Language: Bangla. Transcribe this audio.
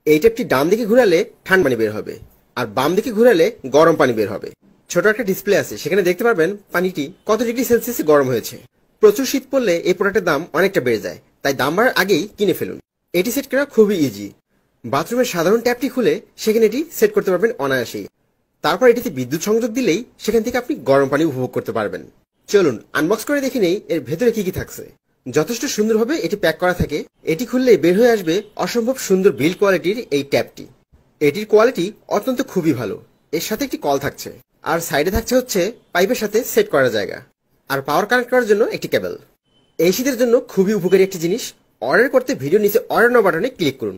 এই ট্যাপটি ডান দিকে ঘুরালে ঠান্ডা পানি বের হবে, আর বাম দিকে ঘুরালে গরম পানি বের হবে। ছোট একটা ডিসপ্লে আছে, সেখানে দেখতে পারবেন পানিটি কত ডিগ্রি সেলসিয়াসে গরম হয়েছে। প্রচুর শীত পড়লে এই প্রোডাক্টের দাম অনেকটা বেড়ে যায়, তাই দাম বাড়ার আগেই কিনে ফেলুন। এটি সেট করা খুবই ইজি। বাথরুমের সাধারণ ট্যাপটি খুলে সেখানে এটি সেট করতে পারবেন অনায়াসেই। তারপর এটিতে বিদ্যুৎ সংযোগ দিলেই সেখান থেকে আপনি গরম পানি উপভোগ করতে পারবেন। চলুন আনবক্স করে দেখে নেই এর ভেতরে কি কি থাকছে। যথেষ্ট সুন্দরভাবে এটি প্যাক করা থাকে। এটি খুললেই বের হয়ে আসবে অসম্ভব সুন্দর বিল্ড কোয়ালিটির এই ট্যাপটি। এটির কোয়ালিটি অত্যন্ত খুবই ভালো। এর সাথে একটি কল থাকছে, আর সাইডে থাকছে হচ্ছে পাইপের সাথে সেট করার জায়গা, আর পাওয়ার কানেক্ট করার জন্য একটি কেবল। এই শীতের জন্য খুবই উপকারী একটি জিনিস। অর্ডার করতে ভিডিও নিচে অর্ডার নাও বাটনে ক্লিক করুন।